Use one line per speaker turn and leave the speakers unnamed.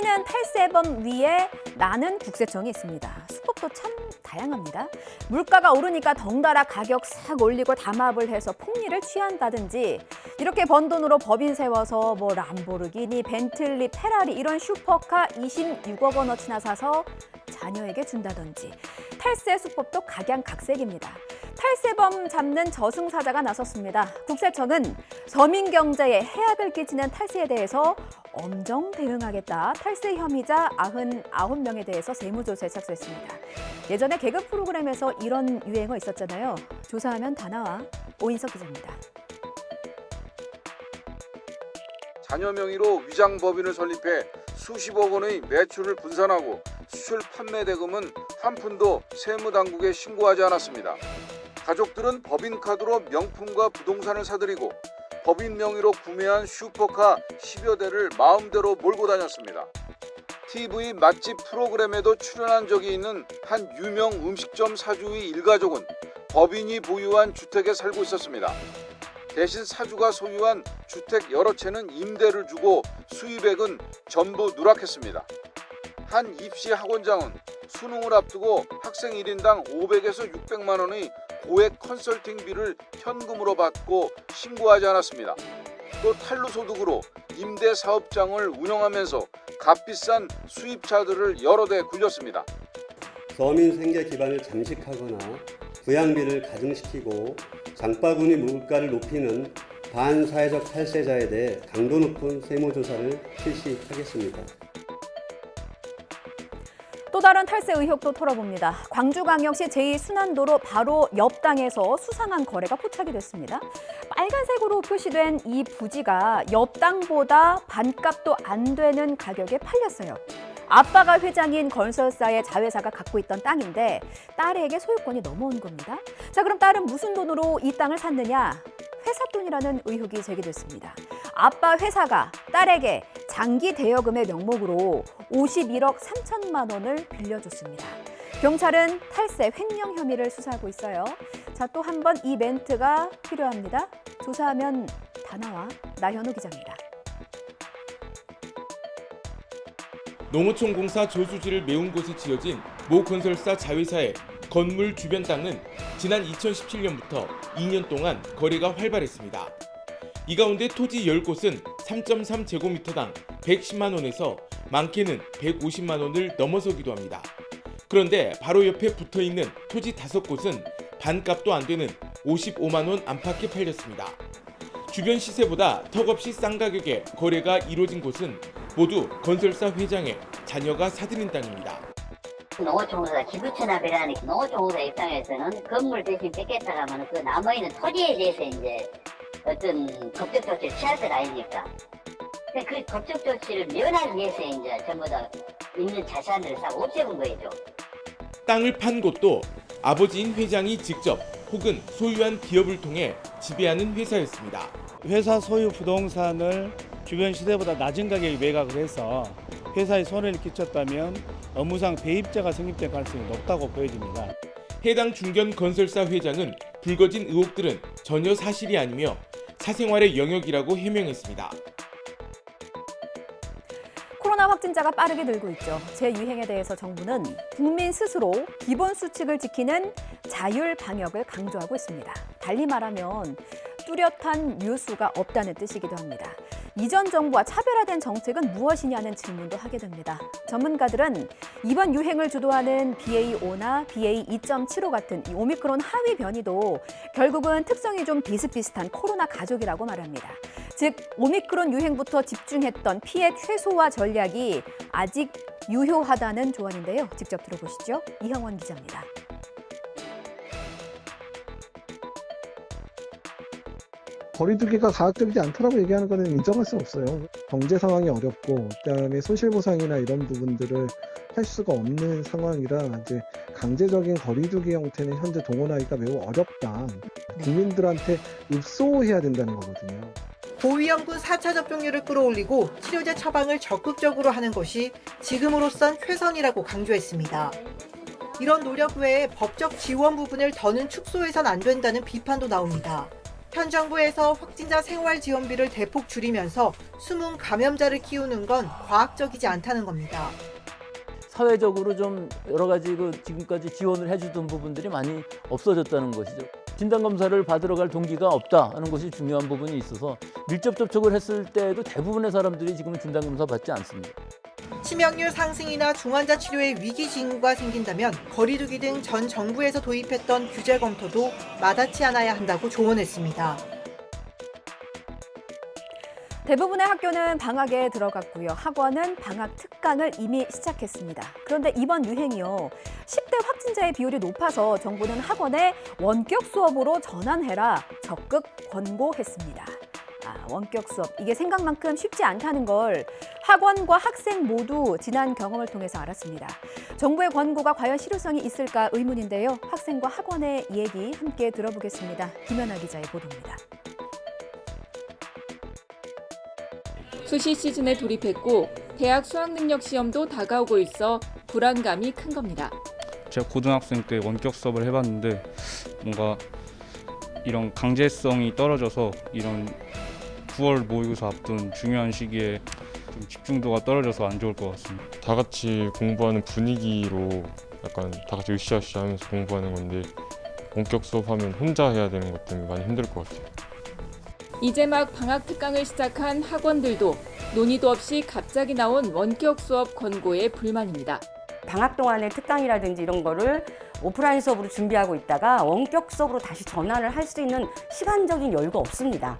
튀는 탈세범 위에 나는 국세청이 있습니다. 수법도 참 다양합니다. 물가가 오르니까 덩달아 가격 싹 올리고 담합을 해서 폭리를 취한다든지 이렇게 번 돈으로 법인 세워서 뭐 람보르기니, 벤틀리, 페라리 이런 슈퍼카 26억 원어치나 사서 자녀에게 준다든지 탈세 수법도 각양각색입니다. 탈세범 잡는 저승사자가 나섰습니다. 국세청은 서민 경제에 해악을 끼치는 탈세에 대해서 엄정 대응하겠다. 탈세 혐의자 99명에 대해서 세무조사에 착수했습니다. 예전에 개그 프로그램에서 이런 유행어 있었잖아요. 조사하면 다 나와. 오인석 기자입니다.
자녀 명의로 위장법인을 설립해 수십억 원의 매출을 분산하고 수출 판매 대금은 한 푼도 세무당국에 신고하지 않았습니다. 가족들은 법인카드로 명품과 부동산을 사들이고 법인 명의로 구매한 슈퍼카 10여 대를 마음대로 몰고 다녔습니다. TV 맛집 프로그램에도 출연한 적이 있는 한 유명 음식점 사주의 일가족은 법인이 보유한 주택에 살고 있었습니다. 대신 사주가 소유한 주택 여러 채는 임대를 주고 수입액은 전부 누락했습니다. 한 입시 학원장은 수능을 앞두고 학생 1인당 500에서 600만 원의 고액 컨설팅비를 현금으로 받고 신고하지 않았습니다. 또 탈루소득으로 임대 사업장을 운영하면서 값비싼 수입차들을 여러 대 굴렸습니다.
서민 생계 기반을 잠식하거나 부양비를 가중시키고 장바구니 물가를 높이는 반사회적 탈세자에 대해 강도 높은 세무조사를 실시하겠습니다.
또 다른 탈세 의혹도 털어봅니다. 광주광역시 제2순환도로 바로 옆 땅에서 수상한 거래가 포착이 됐습니다. 빨간색으로 표시된 이 부지가 옆 땅보다 반값도 안 되는 가격에 팔렸어요. 아빠가 회장인 건설사의 자회사가 갖고 있던 땅인데 딸에게 소유권이 넘어온 겁니다. 자, 그럼 딸은 무슨 돈으로 이 땅을 샀느냐? 회사 돈이라는 의혹이 제기됐습니다. 아빠 회사가 딸에게 장기 대여금의 명목으로 51억 3천만 원을 빌려줬습니다. 경찰은 탈세 횡령 혐의를 수사하고 있어요. 자, 또 한 번 이 멘트가 필요합니다. 조사하면 다 나와. 나현우 기자입니다.
농어촌공사 저수지를 메운 곳에 지어진 모 건설사 자회사의 건물 주변 땅은 지난 2017년부터 2년 동안 거래가 활발했습니다. 이 가운데 토지 10곳은 3.3제곱미터당 110만 원에서 많게는 150만 원을 넘어서기도 합니다. 그런데 바로 옆에 붙어있는 토지 5곳은 반값도 안 되는 55만 원 안팎에 팔렸습니다. 주변 시세보다 턱없이 싼 가격에 거래가 이루어진 곳은 모두 건설사 회장의 자녀가 사들인 땅입니다.
농어촌공사 기부천합이라는 농어촌공사 입장에서는 건물 대신 뺏겠다가 하면 그 남아있는 토지에 대해서 이제 어떤 법적 조치를 취할 것 아닙니까? 그 법적 조치를 면하기 위해서 이제 전부 다 있는 자산들을 싹 없애본 거죠.
땅을 판 곳도 아버지인 회장이 직접 혹은 소유한 기업을 통해 지배하는 회사였습니다.
회사 소유 부동산을 주변 시세보다 낮은 가격에 매각을 해서 회사에 손해를 끼쳤다면 업무상 배입자가 성립될 가능성이 높다고 보여집니다.
해당 중견 건설사 회장은 불거진 의혹들은 전혀 사실이 아니며 사생활의 영역이라고 해명했습니다.
코로나 확진자가 빠르게 늘고 있죠. 재유행에 대해서 정부는 국민 스스로 기본 수칙을 지키는 자율 방역을 강조하고 있습니다. 달리 말하면 뚜렷한 묘수가 없다는 뜻이기도 합니다. 이전 정부와 차별화된 정책은 무엇이냐는 질문도 하게 됩니다. 전문가들은 이번 유행을 주도하는 BA.5나 BA.2.75 같은 이 오미크론 하위 변이도 결국은 특성이 좀 비슷비슷한 코로나 가족이라고 말합니다. 즉, 오미크론 유행부터 집중했던 피해 최소화 전략이 아직 유효하다는 조언인데요. 직접 들어보시죠. 이형원 기자입니다.
거리두기가 가학적이지 않다라고 얘기하는 것은 인정할 수 없어요. 경제 상황이 어렵고 그다음에 손실보상이나 이런 부분들을 할 수가 없는 상황이라 이제 강제적인 거리두기 형태는 현재 동원하기가 매우 어렵다. 국민들한테 읍소해야 된다는 거거든요.
고위험군 4차 접종률을 끌어올리고 치료제 처방을 적극적으로 하는 것이 지금으로선 최선이라고 강조했습니다. 이런 노력 외에 법적 지원 부분을 더는 축소해선 안 된다는 비판도 나옵니다. 현 정부에서 확진자 생활 지원비를 대폭 줄이면서 숨은 감염자를 키우는 건 과학적이지 않다는 겁니다.
사회적으로 좀 여러 가지 지금까지 지원을 해주던 부분들이 많이 없어졌다는 것이죠. 진단검사를 받으러 갈 동기가 없다 하는 것이 중요한 부분이 있어서 밀접 접촉을 했을 때도 대부분의 사람들이 지금은 진단검사 받지 않습니다.
치명률 상승이나 중환자 치료에 위기 징후가 생긴다면 거리두기 등 전 정부에서 도입했던 규제 검토도 마다치 않아야 한다고 조언했습니다.
대부분의 학교는 방학에 들어갔고요. 학원은 방학 특강을 이미 시작했습니다. 그런데 이번 유행이요. 10대 확진자의 비율이 높아서 정부는 학원에 원격 수업으로 전환해라 적극 권고했습니다. 원격 수업, 이게 생각만큼 쉽지 않다는 걸 학원과 학생 모두 지난 경험을 통해서 알았습니다. 정부의 권고가 과연 실효성이 있을까 의문인데요. 학생과 학원의 얘기 함께 들어보겠습니다. 김연아 기자의 보도입니다.
수시 시즌에 돌입했고 대학 수학능력 시험도 다가오고 있어 불안감이 큰 겁니다.
제가 고등학생 때 원격 수업을 해봤는데 뭔가 이런 강제성이 떨어져서 이런 9월 모의고사 앞둔 중요한 시기에 좀 집중도가 떨어져서 안 좋을 것 같습니다.
다 같이 공부하는 분위기로 약간 다 같이 으쌰으쌰 하면서 공부하는 건데 원격 수업하면 혼자 해야 되는 것 때문에 많이 힘들 것 같아요.
이제 막 방학 특강을 시작한 학원들도 논의도 없이 갑자기 나온 원격 수업 권고에 불만입니다.
방학 동안에 특강이라든지 이런 거를 오프라인 수업으로 준비하고 있다가 원격 수업으로 다시 전환을 할 수 있는 시간적인 여유가 없습니다.